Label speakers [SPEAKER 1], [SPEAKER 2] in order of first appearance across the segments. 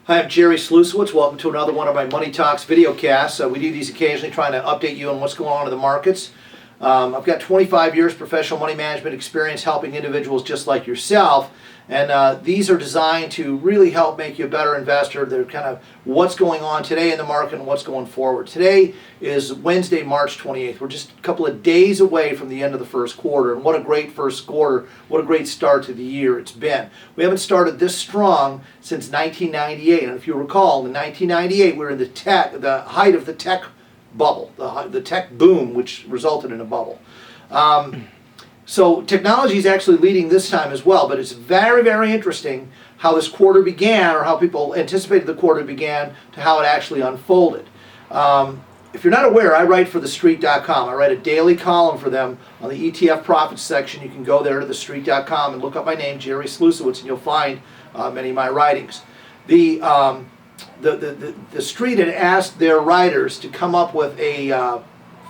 [SPEAKER 1] Hi, I'm Jerry Slusewitz. Welcome to another one of my Money Talks videocasts. We do these occasionally trying to update you on what's going on in the markets. I've got 25 years professional money management experience helping individuals just like yourself. And these are designed to really help make you a better investor. They're kind of what's going on today in the market and what's going forward. Today is Wednesday, March 28th. We're just a couple of days away from the end of the first quarter. And what a great first quarter. What a great start to the year it's been. We haven't started this strong since 1998. And if you recall, in 1998, we were in the height of the tech bubble, the tech boom, which resulted in a bubble. So technology is actually leading this time as well, but it's very, very interesting how this quarter began, or how people anticipated the quarter began, to how it actually unfolded. If you're not aware, I write for TheStreet.com. I write a daily column for them on the ETF profits section. You can go there to TheStreet.com and look up my name, Jerry Slusewitz, and you'll find many of my writings. The Street had asked their writers to come up with a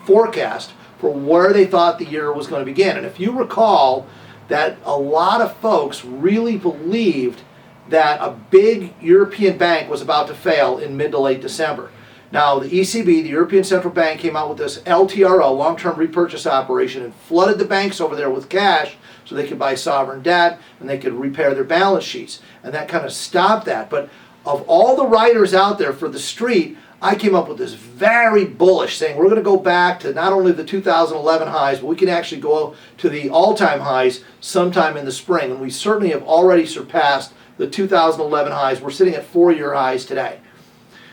[SPEAKER 1] forecast for where they thought the year was going to begin. And if you recall, that a lot of folks really believed that a big European bank was about to fail in mid to late December. Now, the ECB, the European Central Bank, came out with this LTRO, long-term repurchase operation, and flooded the banks over there with cash so they could buy sovereign debt and they could repair their balance sheets. And that kind of stopped that. But of all the writers out there for the Street, I came up with this very bullish, saying we're going to go back to not only the 2011 highs, but we can actually go to the all-time highs sometime in the spring. And we certainly have already surpassed the 2011 highs. We're sitting at 4-year highs today.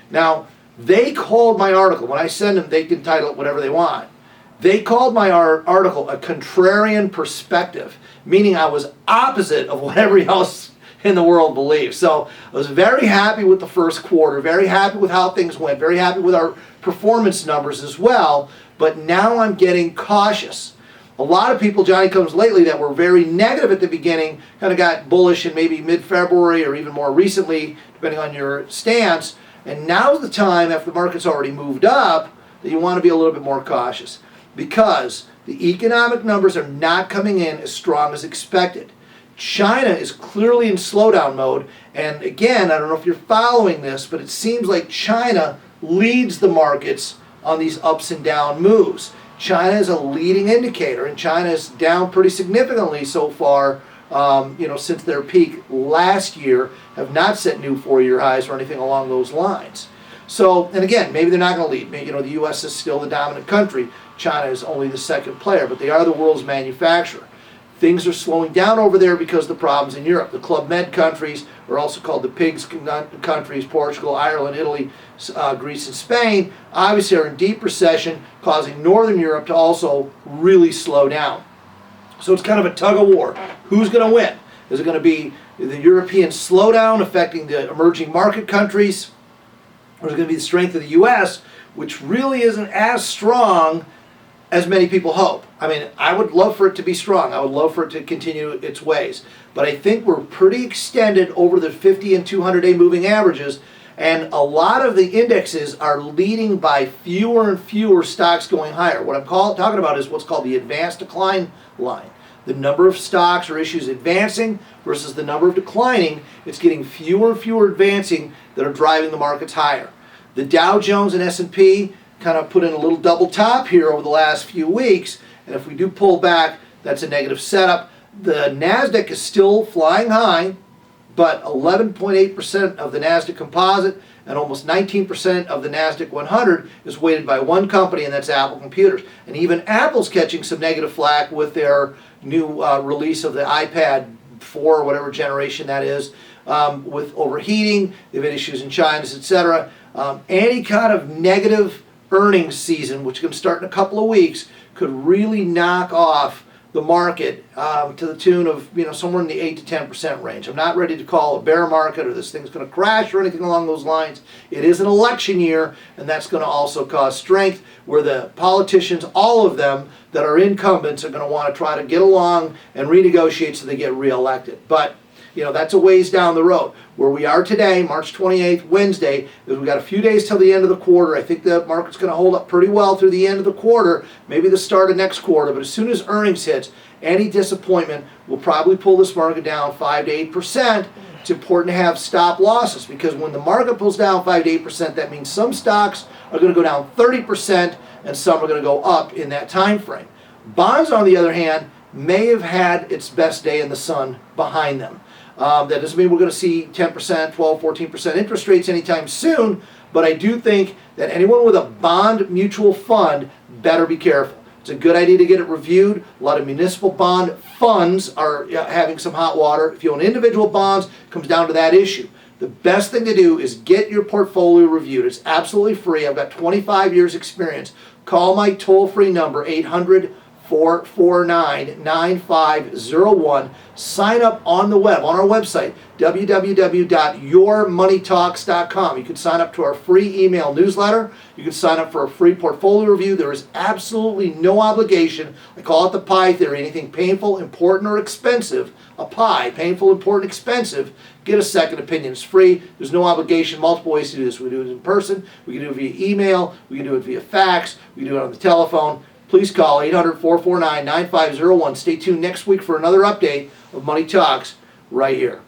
[SPEAKER 1] Now, they called my article, when I send them, they can title it whatever they want. They called my article a contrarian perspective, meaning I was opposite of what everybody else in the world believes. So I was very happy with the first quarter, very happy with how things went, very happy with our performance numbers as well, but now I'm getting cautious. A lot of people, Johnny comes lately, that were very negative at the beginning, kind of got bullish in maybe mid-February or even more recently, depending on your stance, and now's the time, after the market's already moved up, that you want to be a little bit more cautious, because the economic numbers are not coming in as strong as expected. China is clearly in slowdown mode, and again, I don't know if you're following this, but it seems like China leads the markets on these ups and down moves. China is a leading indicator, and China is down pretty significantly so far, since their peak last year, have not set new 4-year highs or anything along those lines. So, and again, maybe they're not going to lead. Maybe, the U.S. is still the dominant country. China is only the second player, but they are the world's manufacturer. Things are slowing down over there because of the problems in Europe. The Club Med countries are also called the PIGS countries, Portugal, Ireland, Italy, Greece, and Spain, obviously are in deep recession, causing Northern Europe to also really slow down. So it's kind of a tug of war. Who's going to win? Is it going to be the European slowdown affecting the emerging market countries? Or is it going to be the strength of the U.S., which really isn't as strong as many people hope? I mean, I would love for it to be strong. I would love for it to continue its ways. But I think we're pretty extended over the 50 and 200-day moving averages, and a lot of the indexes are leading by fewer and fewer stocks going higher. What I'm talking about is what's called the advanced decline line. The number of stocks or issues advancing versus the number of declining. It's getting fewer and fewer advancing that are driving the markets higher. The Dow Jones and S&P kind of put in a little double top here over the last few weeks, and if we do pull back, that's a negative setup. The NASDAQ is still flying high, but 11.8% of the NASDAQ composite and almost 19% of the NASDAQ 100 is weighted by one company, and that's Apple Computers. And even Apple's catching some negative flack with their new release of the iPad 4, or whatever generation that is, with overheating. They've had issues in China, etc. Any kind of negative earnings season, which can start in a couple of weeks, could really knock off the market to the tune of somewhere in the 8 to 10% range. I'm not ready to call a bear market or this thing's going to crash or anything along those lines. It is an election year, and that's going to also cause strength, where the politicians, all of them that are incumbents, are going to want to try to get along and renegotiate so they get reelected. But that's a ways down the road. Where we are today, March 28th, Wednesday, is we've got a few days till the end of the quarter. I think the market's going to hold up pretty well through the end of the quarter, maybe the start of next quarter. But as soon as earnings hits, any disappointment will probably pull this market down 5 to 8%. it's important to have stop losses, because when the market pulls down 5 to 8%, that means some stocks are going to go down 30% and some are going to go up in that time frame. Bonds, on the other hand, may have had its best day in the sun behind them. That doesn't mean we're going to see 10%, 12, 14% interest rates anytime soon, but I do think that anyone with a bond mutual fund better be careful. It's a good idea to get it reviewed. A lot of municipal bond funds are having some hot water. If you own individual bonds, it comes down to that issue. The best thing to do is get your portfolio reviewed. It's absolutely free. I've got 25 years experience. Call my toll-free number, 800-449-9501. Sign up on the web, on our website, www.yourmoneytalks.com. You can sign up to our free email newsletter. You can sign up for a free portfolio review. There is absolutely no obligation. I call it the pie theory. Anything painful, important, or expensive, a pie, painful, important, expensive, get a second opinion. It's free. There's no obligation. Multiple ways to do this. We can do it in person. We can do it via email. We can do it via fax. We can do it on the telephone. Please call 800-449-9501. Stay tuned next week for another update of Money Talks right here.